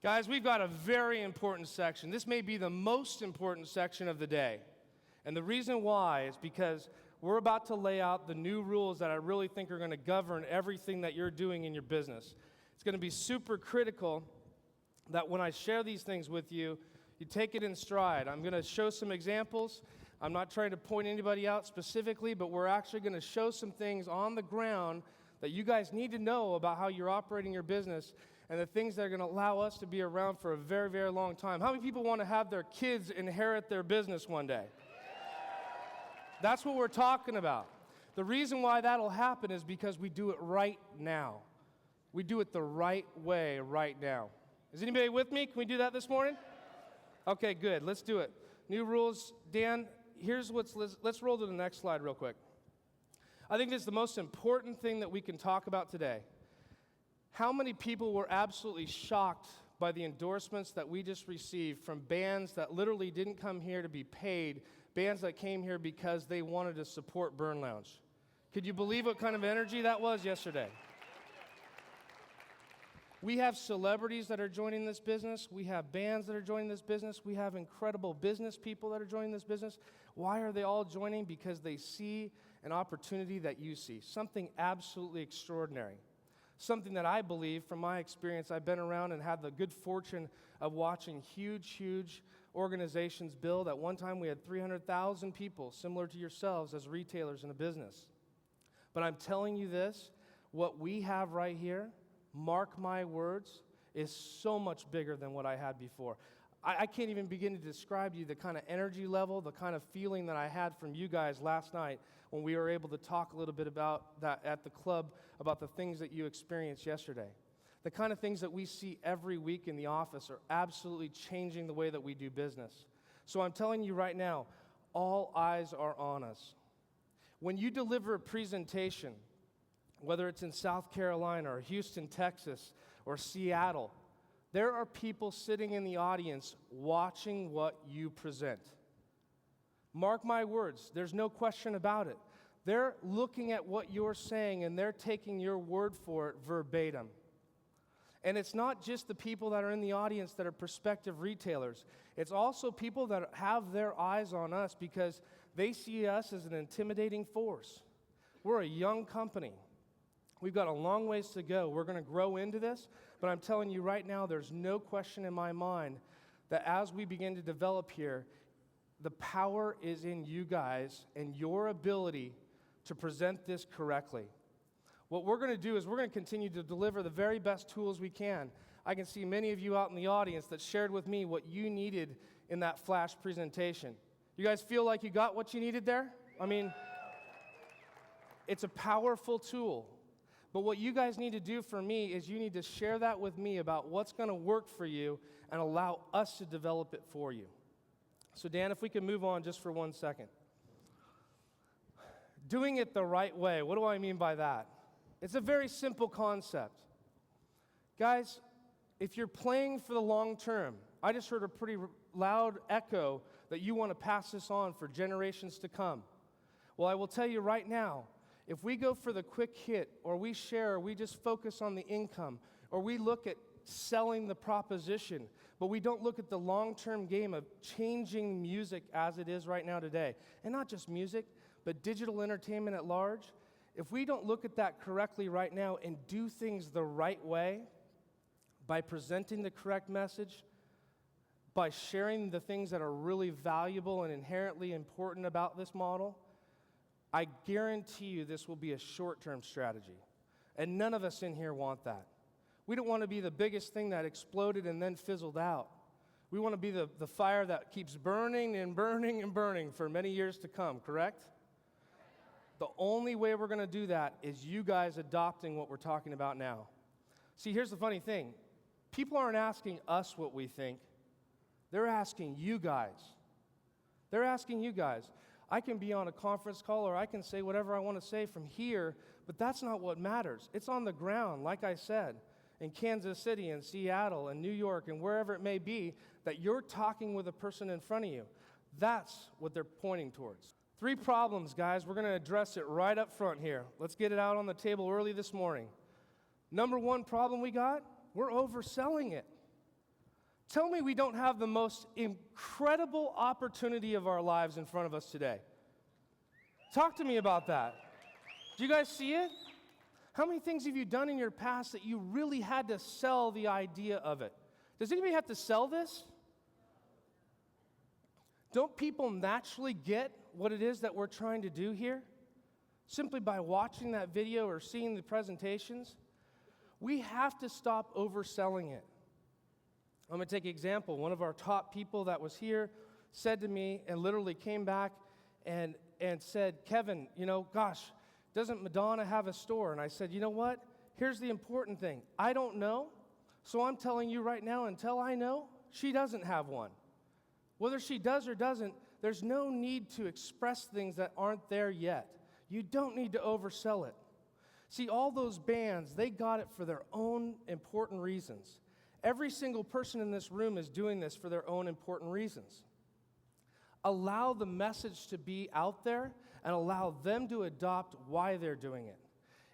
Guys, we've got a very important section. This may be the most important section of the day. And the reason why is because we're about to lay out the new rules that I really think are going to govern everything that you're doing in your business. It's going to be super critical that when I share these things with you, you take it in stride. I'm going to show some examples. I'm not trying to point anybody out specifically, but we're actually going to show some things on the ground that you guys need to know about how you're operating your business and the things that are going to allow us to be around for a very, very long time. How many people want to have their kids inherit their business one day? That's what we're talking about. The reason why that'll happen is because we do it right now. We do it the right way right now. Is anybody with me? Can we do that this morning? Okay, good. Let's do it. New rules. Dan, let's roll to the next slide real quick. I think this is the most important thing that we can talk about today. How many people were absolutely shocked by the endorsements that we just received from bands that literally didn't come here to be paid, bands that came here because they wanted to support BurnLounge? Could you believe what kind of energy that was yesterday? We have celebrities that are joining this business. We have bands that are joining this business. We have incredible business people that are joining this business. Why are they all joining? Because they see an opportunity that you see, something absolutely extraordinary. Something that I believe, from my experience, I've been around and had the good fortune of watching huge organizations build. At one time, we had 300,000 people, similar to yourselves, as retailers in a business. But I'm telling you this, what we have right here, mark my words, is so much bigger than what I had before. I can't even begin to describe to you the kind of energy level, the kind of feeling that I had from you guys last night when we were able to talk a little bit about that at the club, about the things that you experienced yesterday. The kind of things that we see every week in the office are absolutely changing the way that we do business. So I'm telling you right now, all eyes are on us. When you deliver a presentation, whether it's in South Carolina or Houston, Texas, or Seattle, there are people sitting in the audience watching what you present. Mark my words, there's no question about it. They're looking at what you're saying and they're taking your word for it verbatim. And it's not just the people that are in the audience that are prospective retailers. It's also people that have their eyes on us because they see us as an intimidating force. We're a young company. We've got a long ways to go. We're going to grow into this, but I'm telling you right now, there's no question in my mind that as we begin to develop here, the power is in you guys and your ability to present this correctly. What we're going to do is we're going to continue to deliver the very best tools we can. I can see many of you out in the audience that shared with me what you needed in that flash presentation. You guys feel like you got what you needed there? I mean, it's a powerful tool. But what you guys need to do for me is you need to share that with me about what's going to work for you and allow us to develop it for you. So Dan, if we can move on just for 1 second. Doing it the right way, what do I mean by that? It's a very simple concept. Guys, if you're playing for the long term, I just heard a pretty loud echo that you want to pass this on for generations to come. Well, I will tell you right now, if we go for the quick hit, or we share, or we just focus on the income, or we look at selling the proposition, but we don't look at the long-term game of changing music as it is right now today, and not just music, but digital entertainment at large, if we don't look at that correctly right now and do things the right way, by presenting the correct message, by sharing the things that are really valuable and inherently important about this model, I guarantee you this will be a short-term strategy. And none of us in here want that. We don't want to be the biggest thing that exploded and then fizzled out. We want to be the fire that keeps burning and burning and burning for many years to come, correct? The only way we're going to do that is you guys adopting what we're talking about now. See, here's the funny thing. People aren't asking us what we think. They're asking you guys. They're asking you guys. I can be on a conference call or I can say whatever I want to say from here, but that's not what matters. It's on the ground, like I said, in Kansas City and Seattle and New York and wherever it may be, that you're talking with a person in front of you. That's what they're pointing towards. 3 problems, guys. We're going to address it right up front here. Let's get it out on the table early this morning. Number 1 problem we got, we're overselling it. Tell me we don't have the most incredible opportunity of our lives in front of us today. Talk to me about that. Do you guys see it? How many things have you done in your past that you really had to sell the idea of it? Does anybody have to sell this? Don't people naturally get what it is that we're trying to do here? Simply by watching that video or seeing the presentations? We have to stop overselling it. I'm going to take an example. One of our top people that was here said to me and literally came back and said, Kevin, gosh, doesn't Madonna have a store? And I said, you know what? Here's the important thing. I don't know, so I'm telling you right now, until I know, she doesn't have one. Whether she does or doesn't, there's no need to express things that aren't there yet. You don't need to oversell it. See, all those bands, they got it for their own important reasons. Every single person in this room is doing this for their own important reasons. Allow the message to be out there and allow them to adopt why they're doing it.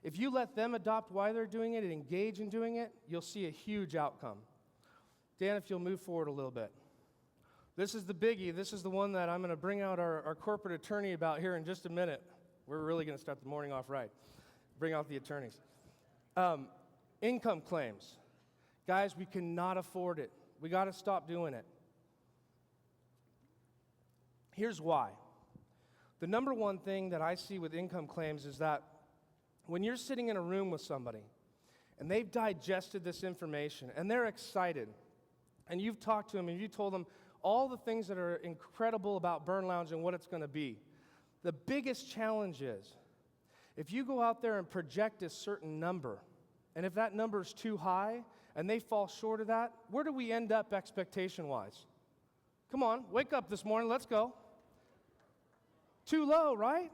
If you let them adopt why they're doing it and engage in doing it, you'll see a huge outcome. Dan, if you'll move forward a little bit. This is the biggie. This is the one that I'm going to bring out our corporate attorney about here in just a minute. We're really going to start the morning off right. Bring out the attorneys. Income claims. Guys, we cannot afford it. We got to stop doing it. Here's why. The number one thing that I see with income claims is that when you're sitting in a room with somebody and they've digested this information and they're excited and you've talked to them and you told them all the things that are incredible about BurnLounge and what it's going to be, the biggest challenge is if you go out there and project a certain number, and if that number is too high and they fall short of that, where do we end up expectation-wise? Come on, wake up this morning, let's go. Too low, right?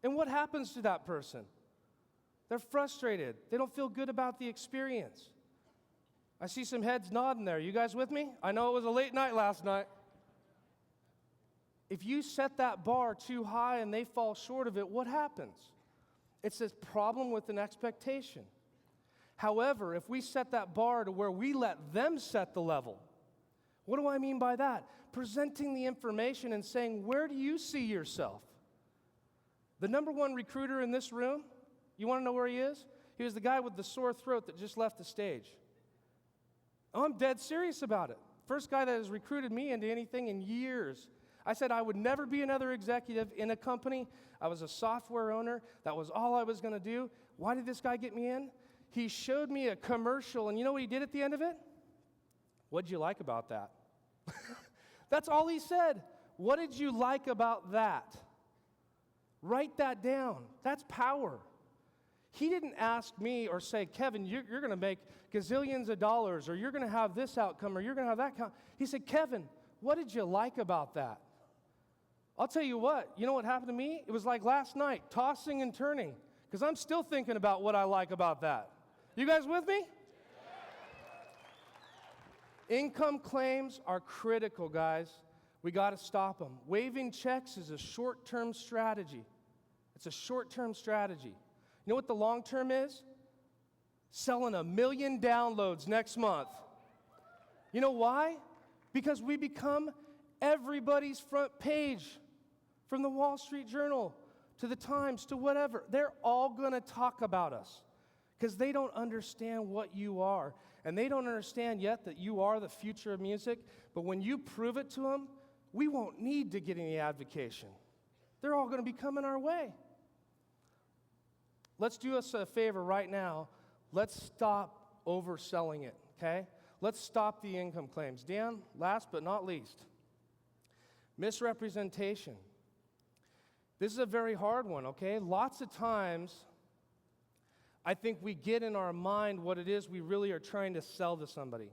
And what happens to that person? They're frustrated. They don't feel good about the experience. I see some heads nodding there. You guys with me? I know it was a late night last night. If you set that bar too high and they fall short of it, what happens? It's this problem with an expectation. However, if we set that bar to where we let them set the level, what do I mean by that? Presenting the information and saying, where do you see yourself? The number one recruiter in this room, you want to know where he is? He was the guy with the sore throat that just left the stage. Oh, I'm dead serious about it. First guy that has recruited me into anything in years. I said I would never be another executive in a company. I was a software owner. That was all I was going to do. Why did this guy get me in? He showed me a commercial, and you know what he did at the end of it? What'd you like about that? That's all he said. What did you like about that? Write that down. That's power. He didn't ask me or say, Kevin, you're going to make gazillions of dollars, or you're going to have this outcome, or you're going to have that outcome. He said, Kevin, what did you like about that? I'll tell you what. You know what happened to me? It was like last night, tossing and turning, because I'm still thinking about what I like about that. You guys with me? Income claims are critical, guys. We got to stop them. Waiving checks is a short-term strategy. It's a short-term strategy. You know what the long term is? Selling 1 million downloads next month. You know why? Because we become everybody's front page, from the Wall Street Journal to the Times to whatever. They're all going to talk about us because they don't understand what you are. And they don't understand yet that you are the future of music. But when you prove it to them, we won't need to get any advocation. They're all going to be coming our way. Let's do us a favor right now. Let's stop overselling it, okay? Let's stop the income claims. Dan, last but not least, misrepresentation. This is a very hard one, okay? Lots of times, I think we get in our mind what it is we really are trying to sell to somebody.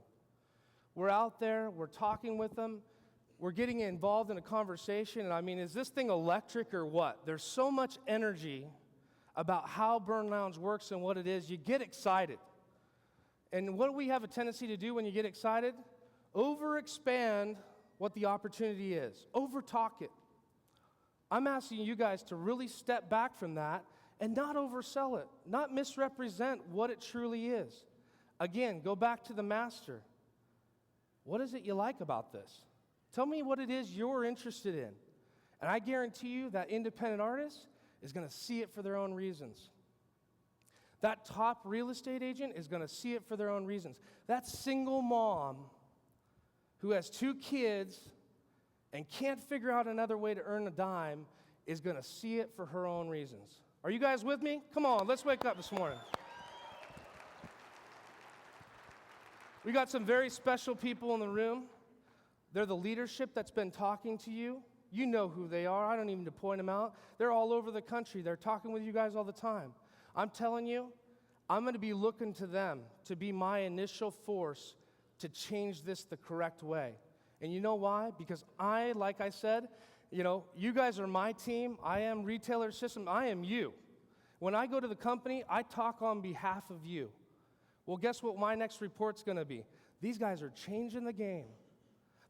We're out there, we're talking with them, we're getting involved in a conversation, and I mean, is this thing electric or what? There's so much energy about how BurnLounge works and what it is, you get excited. And what do we have a tendency to do when you get excited? Overexpand what the opportunity is. Overtalk it. I'm asking you guys to really step back from that and not oversell it, not misrepresent what it truly is. Again, go back to the master. what is it you like about this? Tell me what it is you're interested in. And I guarantee you that independent artist is going to see it for their own reasons. That top real estate agent is going to see it for their own reasons. That single mom who has 2 kids and can't figure out another way to earn a dime is going to see it for her own reasons. Are you guys with me? Come on, let's wake up this morning. We got some very special people in the room. They're the leadership that's been talking to you. You know who they are. I don't even need to point them out. They're all over the country. They're talking with you guys all the time. I'm telling you, I'm going to be looking to them to be my initial force to change this the correct way. And you know why? Because like I said, you guys are my team. I am Retailer System. I am you. When I go to the company, I talk on behalf of you. Well, guess what my next report's going to be? These guys are changing the game.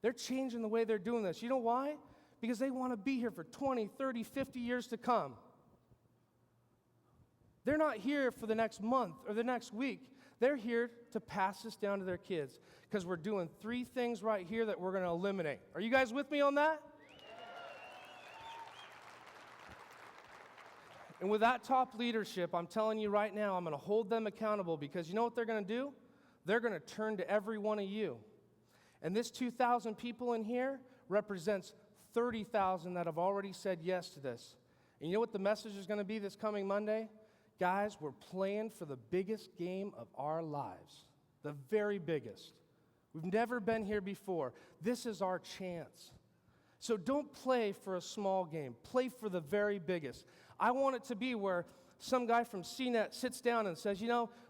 They're changing the way they're doing this. You know why? Because they want to be here for 20, 30, 50 years to come. They're not here for the next month or the next week. They're here to pass this down to their kids because we're doing 3 things right here that we're going to eliminate. Are you guys with me on that? And with that top leadership, I'm telling you right now, I'm going to hold them accountable because you know what they're going to do? They're going to turn to every one of you. And this 2,000 people in here represents 30,000 that have already said yes to this. And you know what the message is going to be this coming Monday? Guys, we're playing for the biggest game of our lives. The very biggest. We've never been here before. This is our chance. So don't play for a small game. Play for the very biggest. I want it to be where some guy from CNET sits down and says,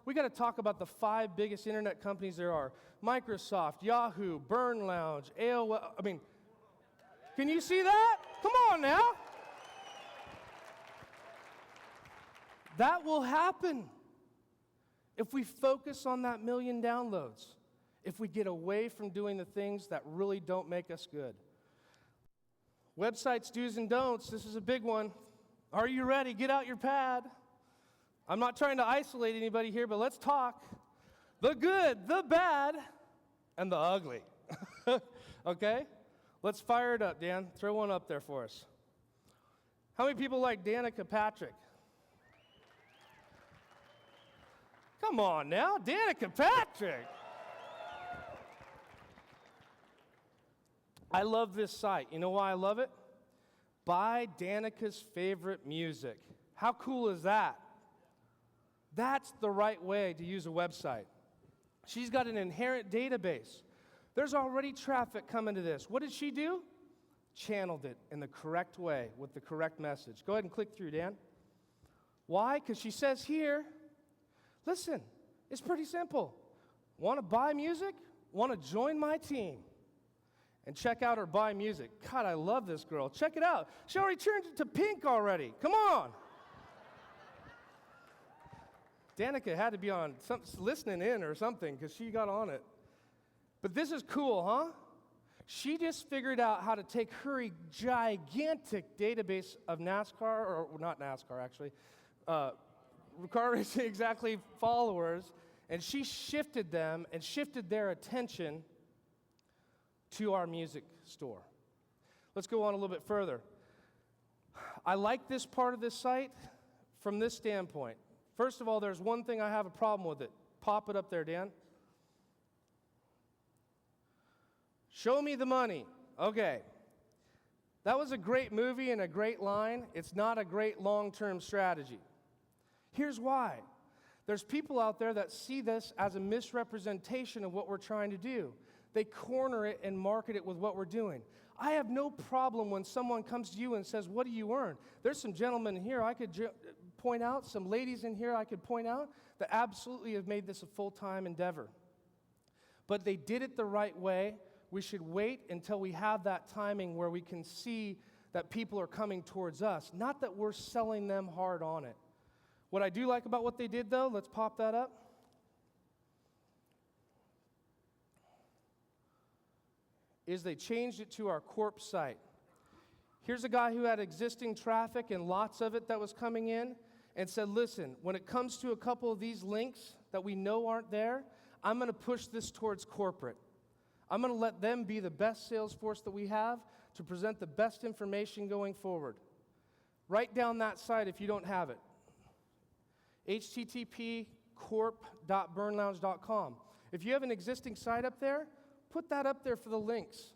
we got to talk about the 5 biggest internet companies there are. Microsoft, Yahoo, BurnLounge, AOL. Can you see that? Come on now. That will happen if we focus on that 1 million downloads, if we get away from doing the things that really don't make us good. Websites, do's and don'ts, this is a big one. Are you ready? Get out your pad. I'm not trying to isolate anybody here, but let's talk. The good, the bad, and the ugly. Okay? Let's fire it up, Dan. Throw one up there for us. How many people like Danica Patrick? Come on now, Danica Patrick. I love this site. You know why I love it? Buy Danica's favorite music. How cool is that? That's the right way to use a website. She's got an inherent database. There's already traffic coming to this. What did she do? Channeled it in the correct way with the correct message. Go ahead and click through, Dan. Why? Because she says here, listen, it's pretty simple. Want to buy music? Want to join my team? And check out her buy music. God, I love this girl. Check it out. She already turned it to pink already. Come on. Danica had to be on listening in or something because she got on it. But this is cool, huh? She just figured out how to take her gigantic database of NASCAR, or not NASCAR actually, car racing exactly followers, and she shifted them and shifted their attention to our music store. Let's go on a little bit further. I like this part of this site from this standpoint. First of all, there's one thing I have a problem with it. Pop it up there, Dan. Show me the money. Okay. That was a great movie and a great line. It's not a great long-term strategy. Here's why. There's people out there that see this as a misrepresentation of what we're trying to do. They corner it and market it with what we're doing. I have no problem when someone comes to you and says, what do you earn? There's some gentlemen here I could point out, some ladies in here I could point out that absolutely have made this a full-time endeavor. But they did it the right way. We should wait until we have that timing where we can see that people are coming towards us, not that we're selling them hard on it. What I do like about what they did, though, let's pop that up. Is they changed it to our corp site. Here's a guy who had existing traffic and lots of it that was coming in and said, listen, when it comes to a couple of these links that we know aren't there, I'm going to push this towards corporate. I'm going to let them be the best sales force that we have to present the best information going forward. Write down that site if you don't have it. http://corp.burnlounge.com. If you have an existing site up there, put that up there for the links.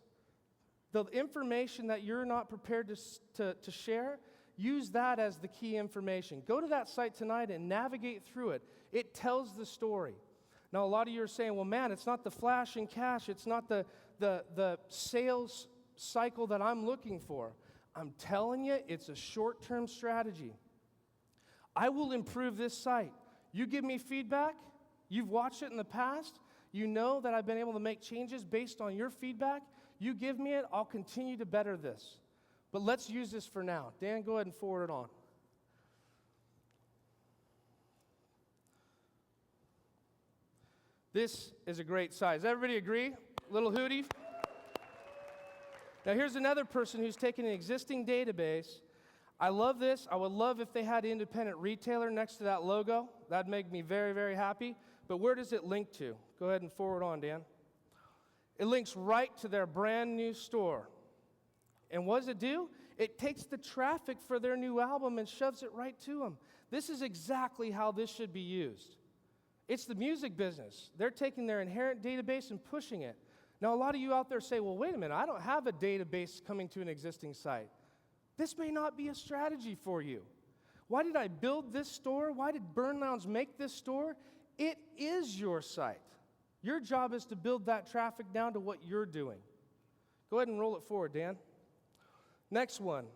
The information that you're not prepared to share, use that as the key information. Go to that site tonight and navigate through it. It tells the story. Now, a lot of you are saying, well, man, it's not the flash and cash. It's not the sales cycle that I'm looking for. I'm telling you, it's a short-term strategy. I will improve this site. You give me feedback. You've watched it in the past. You know that I've been able to make changes based on your feedback. You give me it, I'll continue to better this. But let's use this for now. Dan, go ahead and forward it on. This is a great size. Everybody agree? Little hootie? Now here's another person who's taken an existing database. I love this. I would love if they had independent retailer next to that logo. That'd make me very, very happy. But where does it link to? Go ahead and forward on, Dan. It links right to their brand new store. And what does it do? It takes the traffic for their new album and shoves it right to them. This is exactly how this should be used. It's the music business. They're taking their inherent database and pushing it. Now, a lot of you out there say, well, wait a minute, I don't have a database coming to an existing site. This may not be a strategy for you. Why did I build this store? Why did BurnLounge make this store? It is your site. Your job is to build that traffic down to what you're doing. Go ahead and roll it forward, Dan. Next one.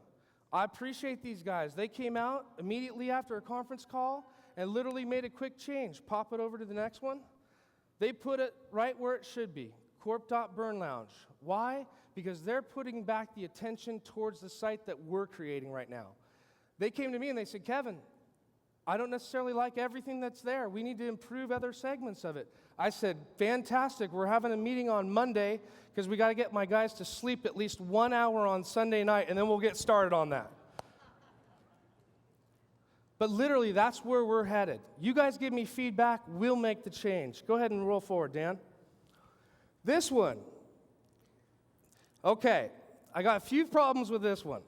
I appreciate these guys. They came out immediately after a conference call and literally made a quick change. Pop it over to the next one. They put it right where it should be, corp.burnlounge. Why? Because they're putting back the attention towards the site that we're creating right now. They came to me and they said, Kevin, I don't necessarily like everything that's there. We need to improve other segments of it. I said, fantastic. We're having a meeting on Monday because we got to get my guys to sleep at least 1 hour on Sunday night, and then we'll get started on that. But literally, that's where we're headed. You guys give me feedback, we'll make the change. Go ahead and roll forward, Dan. This one. Okay, I got a few problems with this one.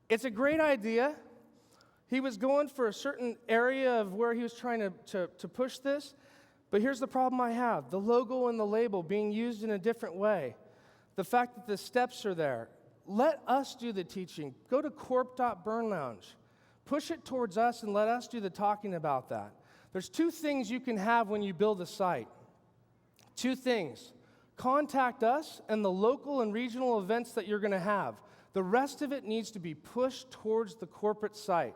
It's a great idea. He was going for a certain area of where he was trying to push this, but here's the problem I have. The logo and the label being used in a different way. The fact that the steps are there. Let us do the teaching. Go to corp.burnlounge. Push it towards us and let us do the talking about that. There's two things you can have when you build a site. Two things. Contact us and the local and regional events that you're going to have. The rest of it needs to be pushed towards the corporate site.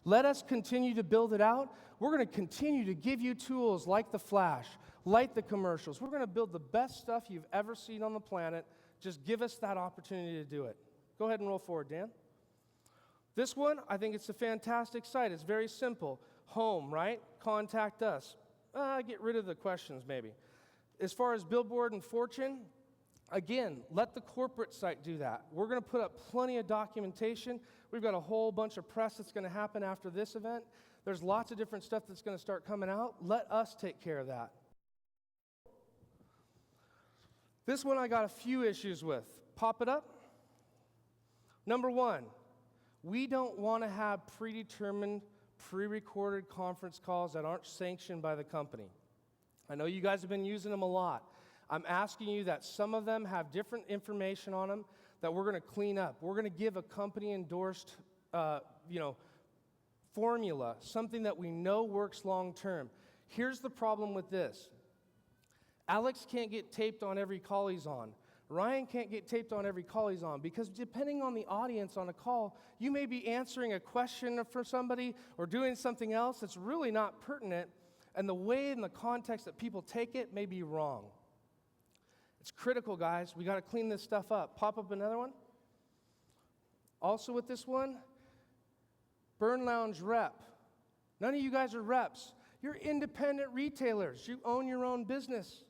Let us continue to build it out. We're going to continue to give you tools like the flash, like the commercials. We're going to build the best stuff you've ever seen on the planet. Just give us that opportunity to do it. Go ahead and roll forward, Dan. This one, I think it's a fantastic site. It's very simple. Home, right? Contact us. Get rid of the questions, maybe. As far as Billboard and Fortune, again, let the corporate site do that. We're going to put up plenty of documentation. We've got a whole bunch of press that's going to happen after this event. There's lots of different stuff that's going to start coming out. Let us take care of that. This one I got a few issues with. Pop it up. Number one, we don't want to have predetermined, pre-recorded conference calls that aren't sanctioned by the company. I know you guys have been using them a lot. I'm asking you that some of them have different information on them that we're going to clean up. We're going to give a company-endorsed, formula, something that we know works long-term. Here's the problem with this. Alex can't get taped on every call he's on. Ryan can't get taped on every call he's on because depending on the audience on a call, you may be answering a question for somebody or doing something else that's really not pertinent, and the way and the context that people take it may be wrong. It's critical, guys. We got to clean this stuff up. Pop up another one. Also with this one, BurnLounge rep. None of you guys are reps. You're independent retailers. You own your own business.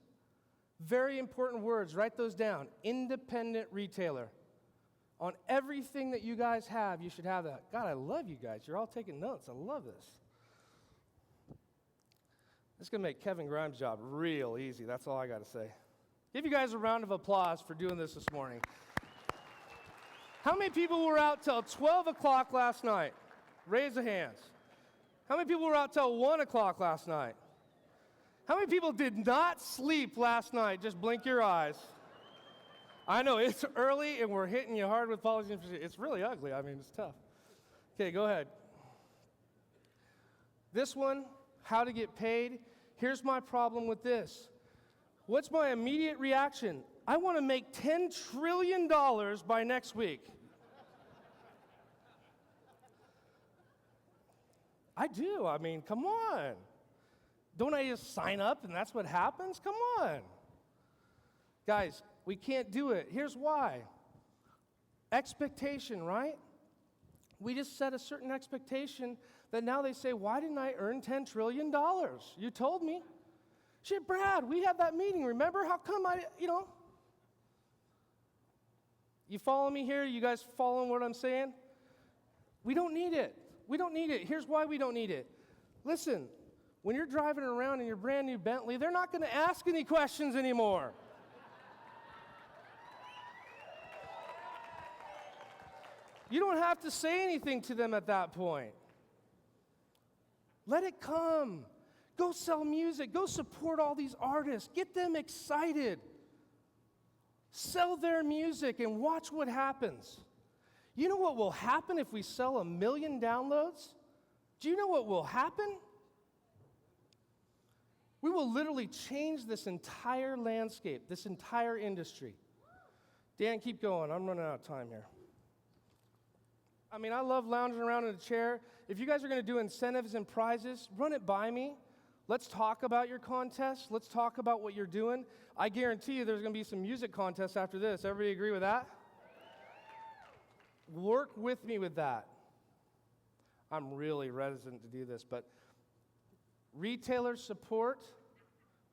Very important words. Write those down. Independent retailer. On everything that you guys have, you should have that. God, I love you guys. You're all taking notes. I love this. This is going to make Kevin Grimes' job real easy. That's all I got to say. Give you guys a round of applause for doing this morning. How many people were out till 12 o'clock last night? Raise the hands. How many people were out till 1 o'clock last night? How many people did not sleep last night? Just blink your eyes. I know, it's early and we're hitting you hard with policy and procedure. It's really ugly. I mean, it's tough. Okay, go ahead. This one, how to get paid. Here's my problem with this. What's my immediate reaction? I want to make $10 trillion by next week. I do. I mean, come on. Don't I just sign up and that's what happens? Come on. Guys, we can't do it. Here's why. Expectation, right? We just set a certain expectation that now they say, why didn't I earn $10 trillion? You told me. Shit, Brad, we had that meeting, remember? How come You follow me here? You guys following what I'm saying? We don't need it. We don't need it. Here's why we don't need it. Listen, when you're driving around in your brand new Bentley, they're not going to ask any questions anymore. You don't have to say anything to them at that point. Let it come. Go sell music. Go support all these artists. Get them excited. Sell their music and watch what happens. You know what will happen if we sell 1 million downloads? Do you know what will happen? We will literally change this entire landscape, this entire industry. Dan, keep going. I'm running out of time here. I mean, I love lounging around in a chair. If you guys are going to do incentives and prizes, run it by me. Let's talk about your contest. Let's talk about what you're doing. I guarantee you there's going to be some music contests after this. Everybody agree with that? Work with me with that. I'm really reticent to do this, but retailer support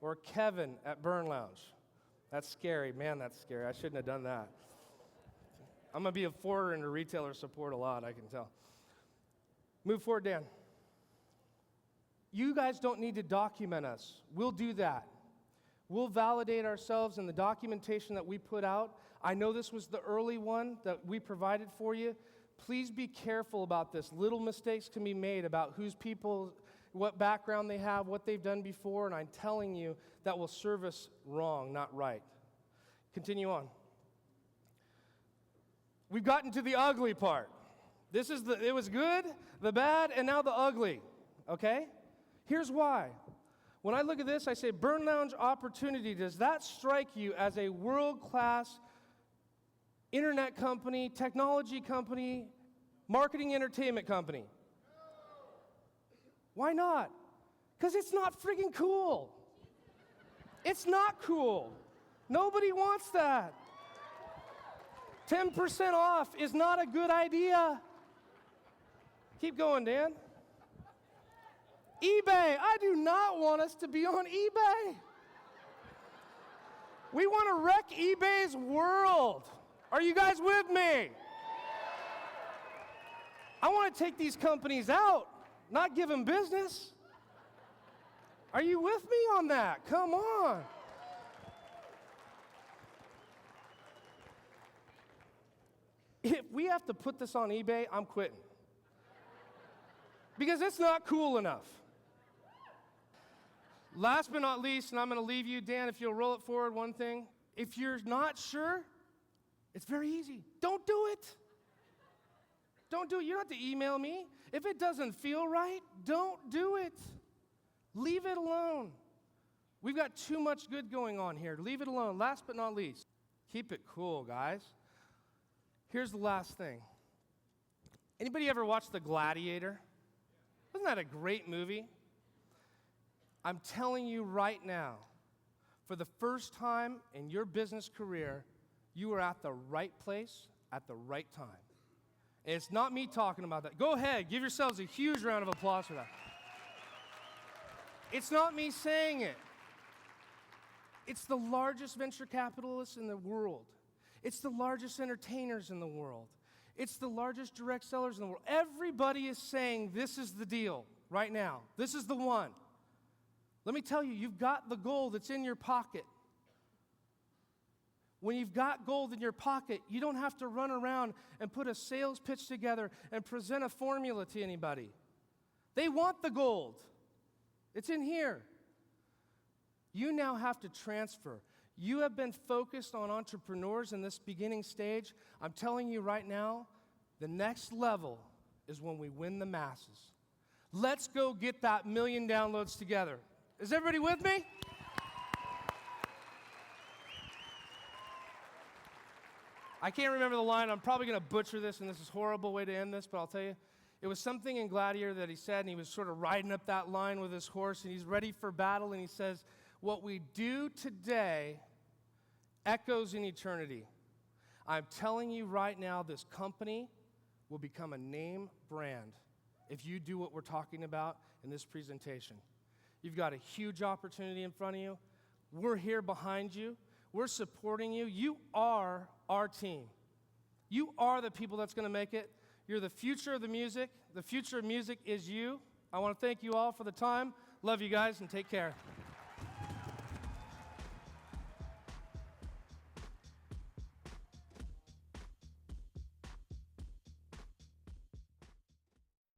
or Kevin at BurnLounge. That's scary. Man, that's scary. I shouldn't have done that. I'm going to be a forwarder into retailer support a lot, I can tell. Move forward, Dan. You guys don't need to document us. We'll do that. We'll validate ourselves in the documentation that we put out. I know this was the early one that we provided for you. Please be careful about this. Little mistakes can be made about whose people, what background they have, what they've done before, and I'm telling you that will serve us wrong, not right. Continue on. We've gotten to the ugly part. It was good, the bad, and now the ugly, okay? Here's why. When I look at this, I say, BurnLounge opportunity, does that strike you as a world-class internet company, technology company, marketing entertainment company? Why not? Because it's not freaking cool. It's not cool. Nobody wants that. 10% off is not a good idea. Keep going, Dan. eBay. I do not want us to be on eBay. We want to wreck eBay's world. Are you guys with me? I want to take these companies out, not give them business. Are you with me on that? Come on. If we have to put this on eBay, I'm quitting. Because it's not cool enough. Last but not least, and I'm going to leave you, Dan, if you'll roll it forward, one thing. If you're not sure, it's very easy. Don't do it. Don't do it. You don't have to email me. If it doesn't feel right, don't do it. Leave it alone. We've got too much good going on here. Leave it alone. Last but not least, keep it cool, guys. Here's the last thing. Anybody ever watch The Gladiator? Wasn't that a great movie? I'm telling you right now, for the first time in your business career, you are at the right place at the right time. And it's not me talking about that. Go ahead, give yourselves a huge round of applause for that. It's not me saying it. It's the largest venture capitalists in the world. It's the largest entertainers in the world. It's the largest direct sellers in the world. Everybody is saying this is the deal right now. This is the one. Let me tell you, you've got the gold that's in your pocket. When you've got gold in your pocket, you don't have to run around and put a sales pitch together and present a formula to anybody. They want the gold. It's in here. You now have to transfer. You have been focused on entrepreneurs in this beginning stage. I'm telling you right now, the next level is when we win the masses. Let's go get that 1 million downloads together. Is everybody with me? I can't remember the line. I'm probably going to butcher this, and this is a horrible way to end this, but I'll tell you. It was something in Gladiator that he said, and he was sort of riding up that line with his horse, and he's ready for battle, and he says, what we do today echoes in eternity. I'm telling you right now, this company will become a name brand if you do what we're talking about in this presentation. You've got a huge opportunity in front of you. We're here behind you. We're supporting you. You are our team. You are the people that's going to make it. You're the future of the music. The future of music is you. I want to thank you all for the time. Love you guys, and take care.